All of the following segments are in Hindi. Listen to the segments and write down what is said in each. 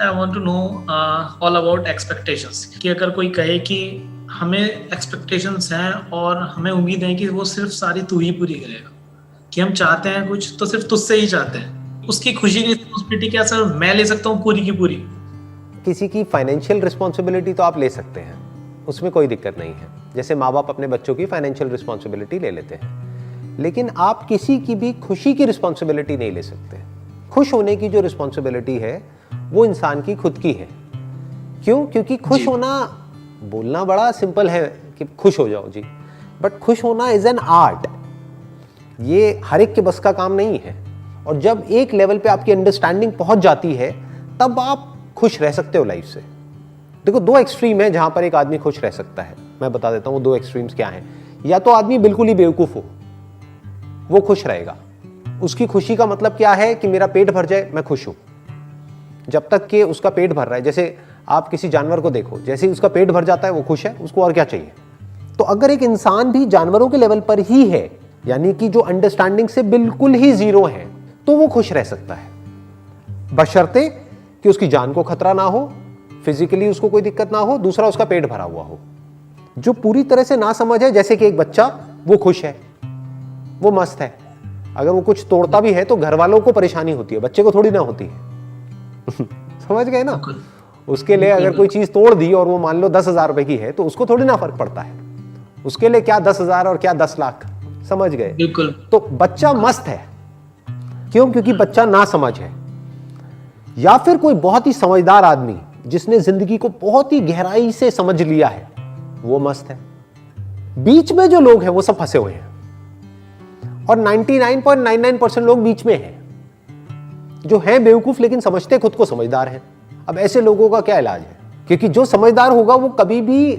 I want to know all about expectations, कि अगर कोई कहे कि हमें एक्सपेक्टेशंस हैं और हमें उम्मीद है कि वो सिर्फ सारी तू ही पूरी करेगा, कि हम चाहते हैं कुछ तो सिर्फ तुझसे ही चाहते हैं, उसकी खुशी की रिस्पॉन्सिबिलिटी क्या सर मैं ले सकता हूँ पूरी की पूरी? किसी की फाइनेंशियल रिस्पॉन्सिबिलिटी तो आप ले सकते हैं, उसमें कोई दिक्कत नहीं है। जैसे माँ बाप अपने बच्चों की फाइनेंशियल रिस्पॉन्सिबिलिटी ले लेते हैं, लेकिन आप किसी की भी खुशी की रिस्पॉन्सिबिलिटी नहीं ले सकते। खुश होने की जो रिस्पॉन्सिबिलिटी है वो इंसान की खुद की है। क्यों? क्योंकि खुश होना, बोलना बड़ा सिंपल है कि खुश हो जाओ जी, बट खुश होना इज एन आर्ट। ये हर एक के बस का काम नहीं है। और जब एक लेवल पे आपकी अंडरस्टैंडिंग पहुंच जाती है तब आप खुश रह सकते हो लाइफ से। देखो, दो एक्सट्रीम है जहां पर एक आदमी खुश रह सकता है। मैं बता देता हूं वो दो एक्सट्रीम्स क्या हैं। या तो आदमी बिल्कुल ही बेवकूफ हो, वो खुश रहेगा। उसकी खुशी का मतलब क्या है कि मेरा पेट भर जाए, मैं खुश हूं। जब तक कि उसका पेट भर रहा है, जैसे आप किसी जानवर को देखो, जैसे ही उसका पेट भर जाता है वो खुश है, उसको और क्या चाहिए। तो अगर एक इंसान भी जानवरों के लेवल पर ही है, यानी कि जो अंडरस्टैंडिंग से बिल्कुल ही जीरो है, तो वो खुश रह सकता है, बशर्ते कि उसकी जान को खतरा ना हो, फिजिकली उसको कोई दिक्कत ना हो, दूसरा उसका पेट भरा हुआ हो। जो पूरी तरह से ना समझ है, जैसे कि एक बच्चा, वो खुश है, वो मस्त है। अगर वो कुछ तोड़ता भी है तो घर वालों को परेशानी होती है, बच्चे को थोड़ी ना होती है। समझ गए ना? उसके लिए अगर कोई चीज तोड़ दी और वो मान लो 10,000 रुपए की है तो उसको थोड़ी ना फर्क पड़ता है। उसके लिए क्या 10,000 और क्या 10 लाख, समझ गए? बिल्कुल। तो बच्चा मस्त है। क्यों? क्योंकि बच्चा ना समझ है। या फिर कोई बहुत ही समझदार आदमी जिसने जिंदगी को बहुत ही गहराई से समझ लिया है, वो मस्त है। बीच में जो लोग हैं वो सब फंसे हुए हैं, और 99.99% लोग बीच में हैं, जो हैं बेवकूफ लेकिन समझते खुद को समझदार हैं। अब ऐसे लोगों का क्या इलाज है? क्योंकि जो समझदार होगा वो कभी भी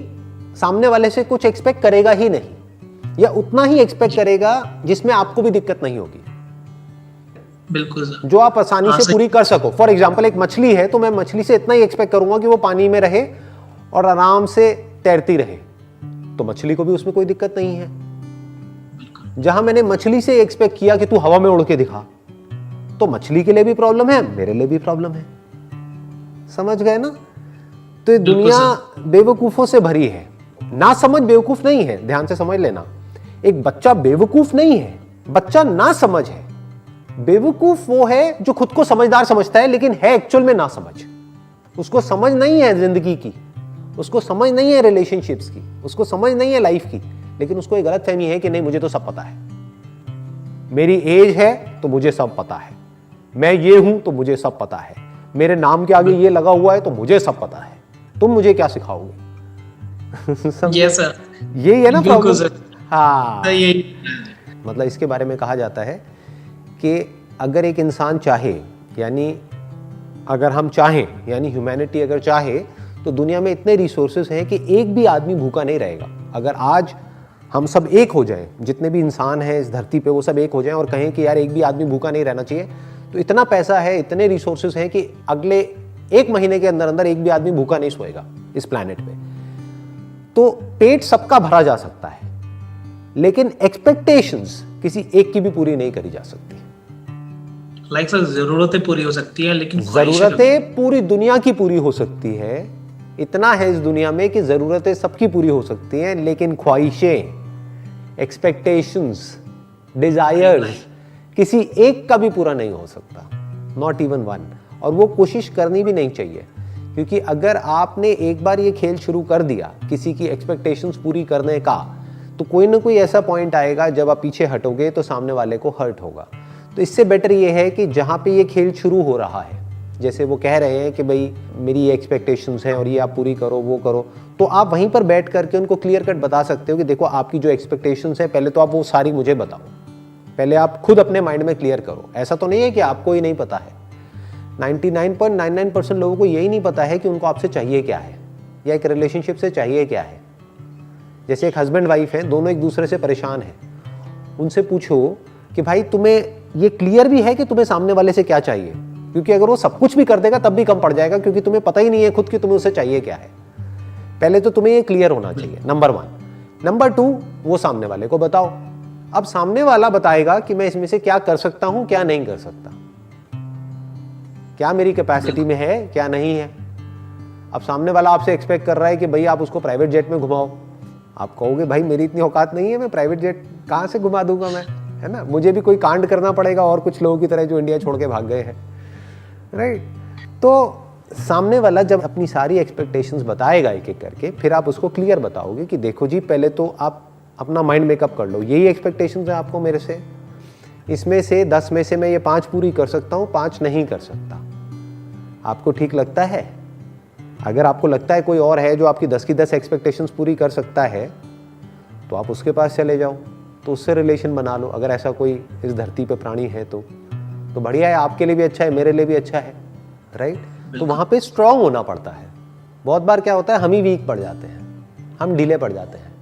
सामने वाले से कुछ एक्सपेक्ट करेगा ही नहीं, या उतना ही एक्सपेक्ट करेगा जिसमें आपको भी दिक्कत नहीं होगी। बिल्कुल सर। जो आप आसानी से पूरी कर सको। फॉर एग्जाम्पल, एक मछली है तो मैं मछली से इतना ही एक्सपेक्ट करूंगा कि वो पानी में रहे और आराम से तैरती रहे, तो मछली को भी उसमें कोई दिक्कत नहीं है। जहां मैंने मछली से एक्सपेक्ट किया कि तू हवा में उड़ के दिखा, तो मछली के लिए भी प्रॉब्लम है, मेरे लिए भी प्रॉब्लम है। समझ गए ना? तो ये दुनिया बेवकूफों से भरी है। ना समझ बेवकूफ नहीं है, ध्यान से समझ लेना। एक बच्चा बेवकूफ नहीं है, बच्चा ना समझ है। बेवकूफ वो है जो खुद को समझदार समझता है लेकिन है एक्चुअल में ना समझ। उसको समझ नहीं है जिंदगी की, उसको समझ नहीं है रिलेशनशिप्स की, उसको समझ नहीं है लाइफ की, लेकिन उसको एक गलतफहमी है कि नहीं, मुझे तो सब पता है, मेरी एज है तो मुझे सब पता है, मैं ये हूं तो मुझे सब पता है, मेरे नाम के आगे ये लगा हुआ है तो मुझे सब पता है, तुम मुझे क्या सिखाओगे? यस सर, ये है ना प्रॉब्लम। सर। हाँ, मतलब इसके बारे में कहा जाता है कि अगर एक इंसान चाहे, यानी अगर हम चाहें, यानी ह्यूमैनिटी अगर चाहे, तो दुनिया में इतने रिसोर्सेज हैं कि एक भी आदमी भूखा नहीं रहेगा। अगर आज हम सब एक हो जाएं, जितने भी इंसान हैं इस धरती पे वो सब एक हो जाएं और कहें कि यार एक भी आदमी भूखा नहीं रहना चाहिए, तो इतना पैसा है, इतने रिसोर्सेज हैं कि अगले 1 महीने के अंदर अंदर एक भी आदमी भूखा नहीं सोएगा इस प्लैनेट पे। तो पेट सबका भरा जा सकता है, लेकिन एक्सपेक्टेशंस किसी एक की भी पूरी नहीं करी जा सकती। लाइक सर, जरूरतें पूरी हो सकती है लेकिन जरूरतें पूरी दुनिया की पूरी हो सकती है। इतना है इस दुनिया में कि जरूरतें सबकी पूरी हो सकती हैं, लेकिन ख्वाहिशें, एक्सपेक्टेशंस, डिजायर्स किसी एक का भी पूरा नहीं हो सकता, नॉट इवन वन। और वो कोशिश करनी भी नहीं चाहिए, क्योंकि अगर आपने एक बार ये खेल शुरू कर दिया किसी की एक्सपेक्टेशंस पूरी करने का, तो कोई ना कोई ऐसा पॉइंट आएगा जब आप पीछे हटोगे तो सामने वाले को हर्ट होगा। तो इससे बेटर ये है कि जहाँ पे ये खेल शुरू हो रहा है, जैसे वो कह रहे हैं कि भाई मेरी ये एक्सपेक्टेशंस हैं और ये आप पूरी करो, वो करो, तो आप वहीं पर बैठ करके उनको क्लियर कट बता सकते हो कि देखो आपकी जो एक्सपेक्टेशंस है, पहले तो आप वो सारी मुझे बताओ, पहले आप खुद अपने माइंड में क्लियर करो। ऐसा तो नहीं है कि आपको ही नहीं पता है। 99.99% लोगों को यही नहीं पता है कि उनको आपसे चाहिए क्या है, या एक रिलेशनशिप से चाहिए क्या है। जैसे एक हस्बैंड वाइफ है, दोनों एक दूसरे से परेशान हैं, उनसे पूछो कि भाई तुम्हें ये क्लियर भी है कि तुम्हें सामने वाले से क्या चाहिए, क्योंकि अगर वो सब कुछ भी कर देगा तब भी कम पड़ जाएगा, क्योंकि तुम्हें पता ही नहीं है खुद कि तुम्हें उसे चाहिए क्या है। पहले तो तुम्हें ये क्लियर होना चाहिए, नंबर 1। नंबर 2, वो सामने वाले को बताओ। अब सामने वाला बताएगा कि मैं इसमें से क्या कर सकता हूं, क्या नहीं कर सकता। क्या मेरी कैपेसिटी में है, क्या नहीं है। अब सामने वाला आपसे एक्सपेक्ट कर रहा है कि भाई आप उसको प्राइवेट जेट में घुमाओ, आप कहोगे भाई मेरी इतनी औकात नहीं है, मैं प्राइवेट जेट कहाँ से घुमा दूंगा मैं, है ना, मुझे भी कोई कांड करना पड़ेगा और कुछ लोगों की तरह जो इंडिया छोड़ के भाग गए हैं, राइट। तो सामने वाला जब अपनी सारी एक्सपेक्टेशंस बताएगा एक एक करके, फिर आप उसको क्लियर बताओगे कि देखो जी पहले तो आप अपना माइंड मेकअप कर लो, यही एक्सपेक्टेशंस है आपको मेरे से, इसमें से 10 में से मैं ये 5 पूरी कर सकता हूँ, 5 नहीं कर सकता। आपको ठीक लगता है? अगर आपको लगता है कोई और है जो आपकी 10 की 10 एक्सपेक्टेशंस पूरी कर सकता है तो आप उसके पास चले जाओ, तो उससे रिलेशन बना लो। अगर ऐसा कोई इस धरती पे प्राणी है तो बढ़िया है, आपके लिए भी अच्छा है, मेरे लिए भी अच्छा है, राइट। तो वहाँ पे स्ट्रांग होना पड़ता है। बहुत बार क्या होता है, हम ही वीक पड़ जाते हैं, हम ढीले पड़ जाते हैं,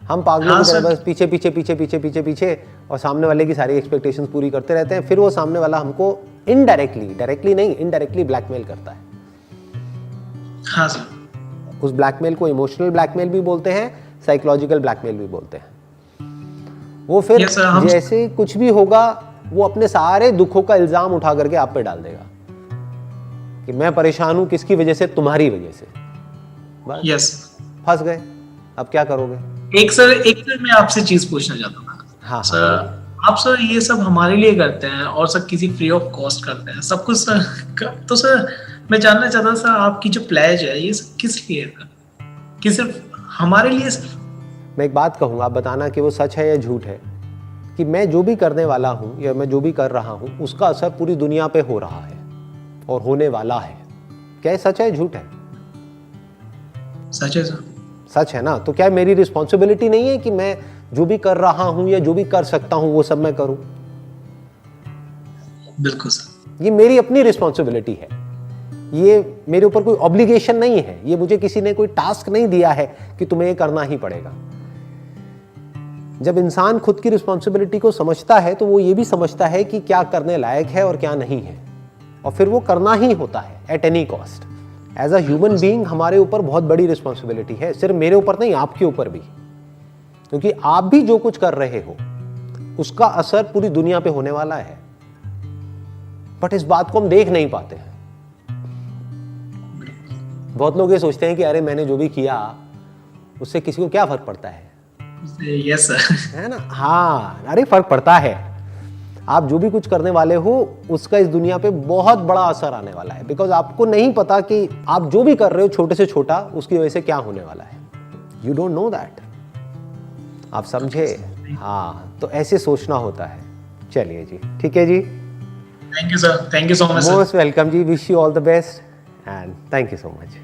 हम पागलों की तरह बस पीछे पीछे पीछे पीछे पीछे पीछे और सामने वाले की सारी एक्सपेक्टेशंस पूरी करते रहते हैं। फिर वो सामने वाला हमको इनडायरेक्टली, डायरेक्टली नहीं, इनडायरेक्टली ब्लैकमेल करता है। हाँ सर। उस ब्लैकमेल को इमोशनल ब्लैकमेल भी बोलते हैं, साइकोलॉजिकल ब्लैकमेल भी बोलते हैं। वो फिर जैसे कुछ भी होगा वो अपने सारे दुखों का इल्जाम उठा करके आप पे डाल देगा कि मैं परेशान हूं किसकी वजह से, तुम्हारी वजह से। बस यस, फंस गए, अब क्या करोगे। एक सर मैं आपसे चीज पूछना चाहता हूँ। हाँ सर आप सर ये सब हमारे लिए करते हैं और सर किसी फ्री ऑफ कॉस्ट करते हैं सब कुछ सर, तो सर मैं जानना चाहता हूँ सर आपकी जो प्लेज है ये सब किस लिए है, कि सिर्फ हमारे लिए? मैं एक बात कहूँगा, आप बताना कि वो सच है या झूठ है, कि मैं जो भी करने वाला हूँ या मैं जो भी कर रहा हूँ उसका असर पूरी दुनिया पे हो रहा है और होने वाला है। क्या ये सच है झूठ है? सच है सर। सच है ना, तो क्या मेरी रिस्पॉन्सिबिलिटी नहीं है कि मैं जो भी कर रहा हूं या जो भी कर सकता हूं वो सब मैं करूं? बिल्कुल सर। ये मेरी अपनी रिस्पॉन्सिबिलिटी है, ये मेरे ऊपर कोई ऑब्लिगेशन नहीं है, ये मुझे किसी ने कोई टास्क नहीं दिया है कि तुम्हें ये करना ही पड़ेगा। जब इंसान खुद की रिस्पॉन्सिबिलिटी को समझता है तो वो ये भी समझता है कि क्या करने लायक है और क्या नहीं है, और फिर वो करना ही होता है at any cost. As a human being हमारे ऊपर बहुत बड़ी रिस्पॉन्सिबिलिटी है, सिर्फ मेरे ऊपर नहीं, आपके ऊपर भी, क्योंकि आप भी जो कुछ कर रहे हो उसका असर पूरी दुनिया पे होने वाला है। बट इस बात को हम देख नहीं पाते हैं। बहुत लोग ये सोचते हैं कि अरे मैंने जो भी किया उससे किसी को क्या फर्क पड़ता है। यस सर, है ना, हाँ, अरे फर्क पड़ता है। आप जो भी कुछ करने वाले हो उसका इस दुनिया पे बहुत बड़ा असर आने वाला है, बिकॉज आपको नहीं पता कि आप जो भी कर रहे हो छोटे से छोटा उसकी वजह से क्या होने वाला है। You don't know that. आप समझे? हाँ, तो ऐसे सोचना होता है। चलिए जी, ठीक है जी, thank you sir, thank you so much. Most welcome जी, wish you all the best and thank you so much.